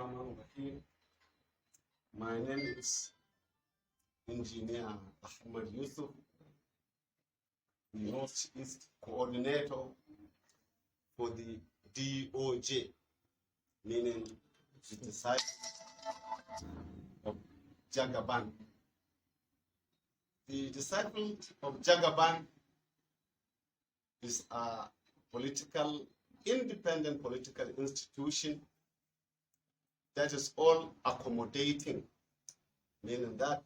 Bismillahirrahmanirrahim. My name is Engineer Ahmad Yusuf, the Northeast Coordinator for the DOJ, meaning the disciples of Jagaban. The disciples of Jagaban is a independent political institution that is all accommodating, meaning that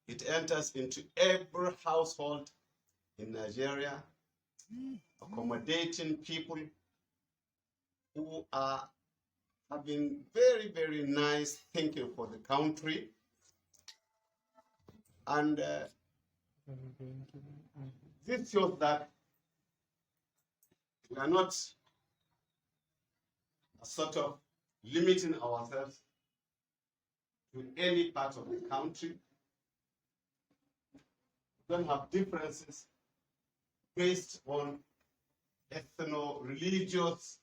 it enters into every household in Nigeria, accommodating people who are having very, very nice thinking for the country. And this shows that we are not sort of limiting ourselves to any part of the country. We don't have differences based on ethno-religious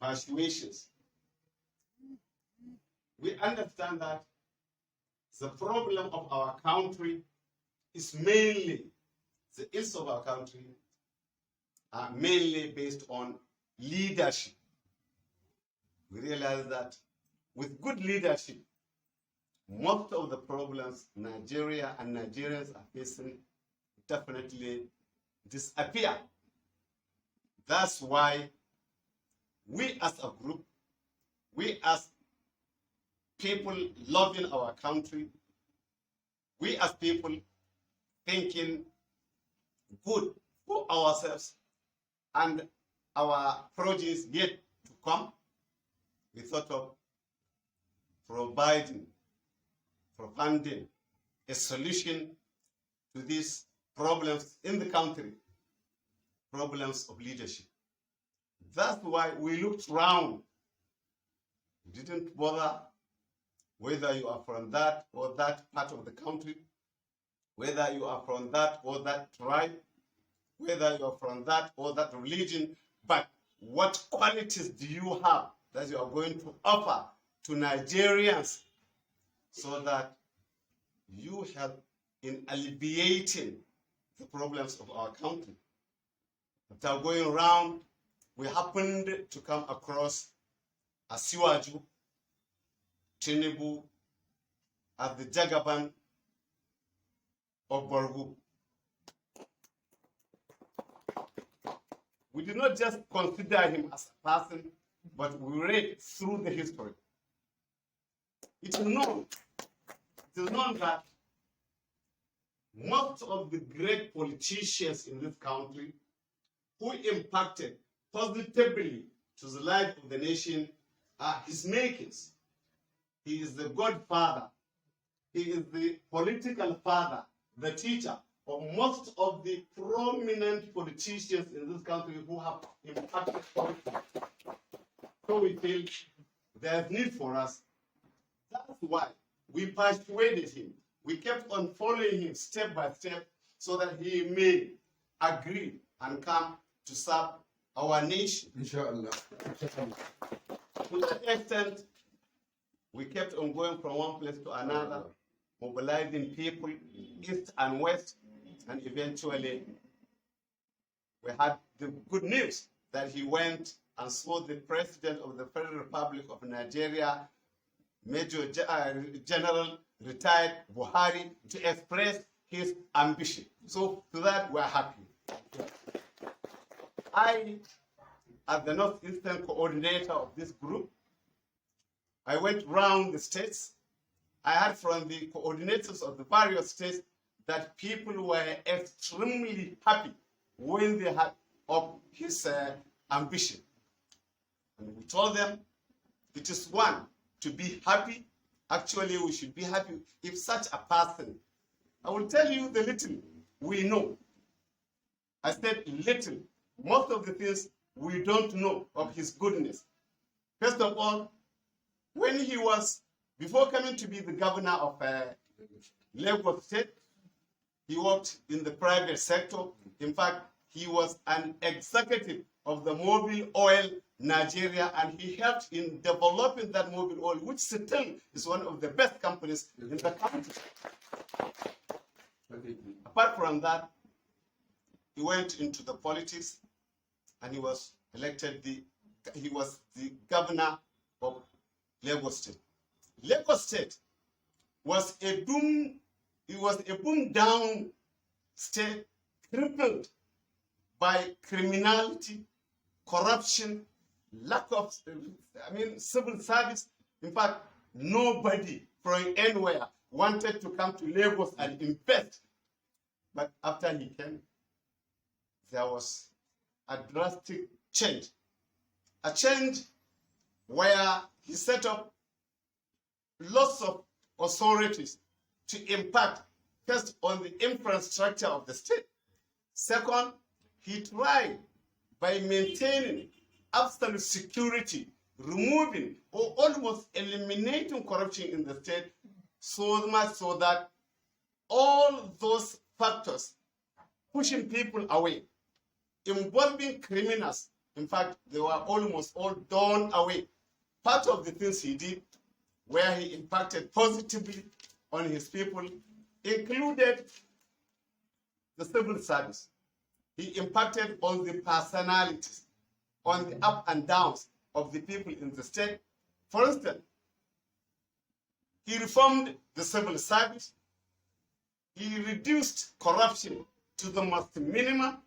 persuasions. We understand that the problem of our country is mainly, the ills of our country are mainly based on leadership. We realize that with good leadership, most of the problems Nigeria and Nigerians are facing definitely disappear. That's why we as a group, we as people loving our country, we as people thinking good for ourselves and our projects yet to come, we thought of providing a solution to these problems in the country, problems of leadership. That's why we looked around. We didn't bother whether you are from that or that part of the country, whether you are from that or that tribe, whether you are from that or that religion, but what qualities do you have that you are going to offer to Nigerians so that you help in alleviating the problems of our country. After going around, we happened to come across Asiwaju, Tinubu, as the Jagaban of Borgu. We did not just consider him as a person, but we read through the history. It is known that most of the great politicians in this country who impacted positively to the life of the nation are his makings. He is the godfather. He is the political father, the teacher of most of the prominent politicians in this country who have impacted politics. So we feel there's need for us. That's why we persuaded him. We kept on following him step by step so that he may agree and come to serve our nation. Inshallah. To that extent, we kept on going from one place to another, mobilizing people east and west, and eventually we had the good news that he went and saw the President of the Federal Republic of Nigeria, Major General retired Buhari, to express his ambition. So to that, we're happy. I, as the Northeastern coordinator of this group, I went round the states. I heard from the coordinators of the various states that people were extremely happy when they had of his ambition. And we told them it is one to be happy. Actually, we should be happy if such a person. I will tell you the little we know. I said little. Most of the things we don't know of his goodness. First of all, when he was, before coming to be the governor of Lagos State, he worked in the private sector. In fact, he was an executive of the Mobile Oil Nigeria, and he helped in developing that mobile oil, which still is one of the best companies in the country. Apart from that, he went into the politics, and he was elected he was the governor of Lagos State. Lagos State was a boom down state crippled by criminality, corruption, lack of, civil service. In fact, nobody from anywhere wanted to come to Lagos and invest. But after he came, there was a drastic change. A change where he set up lots of authorities to impact first on the infrastructure of the state. Second, he tried by maintaining absolute security, removing or almost eliminating corruption in the state, so much so that all those factors pushing people away, involving criminals, in fact, they were almost all done away. Part of the things he did, where he impacted positively on his people, included the civil service. He impacted on the personalities, on the up and downs of the people in the state. For instance, he reformed the civil service. He reduced corruption to the most minimum.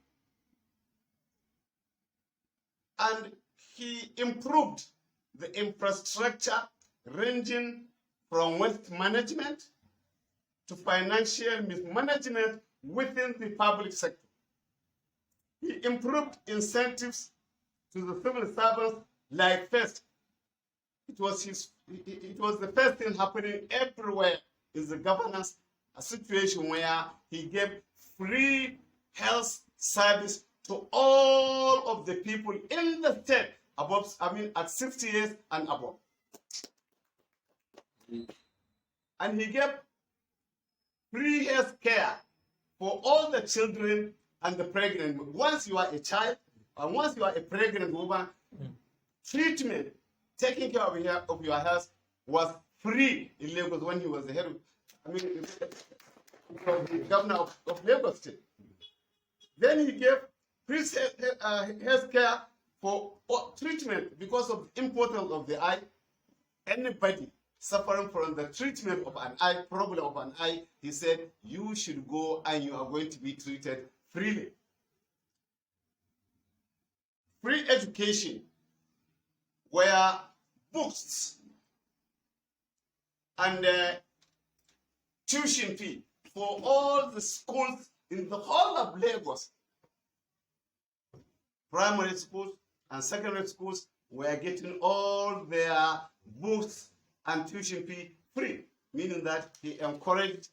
And he improved the infrastructure ranging from waste management to financial mismanagement within the public sector. He improved incentives to the civil servants like first. It was the first thing happening everywhere in the governance, a situation where he gave free health service to all of the people in the state at 60 years and above. And he gave free health care for all the children and the pregnant. Once you are a child, and once you are a pregnant woman, treatment, taking care of your health was free in Lagos when he was the head of, the governor of Lagos State. Then he gave free health care for treatment because of the importance of the eye. Anybody suffering from the treatment of an eye, problem of an eye, he said, you should go and you are going to be treated freely. Free education, where books and tuition fee for all the schools in the whole of Lagos, primary schools and secondary schools, were getting all their books and tuition fee free, meaning that he encouraged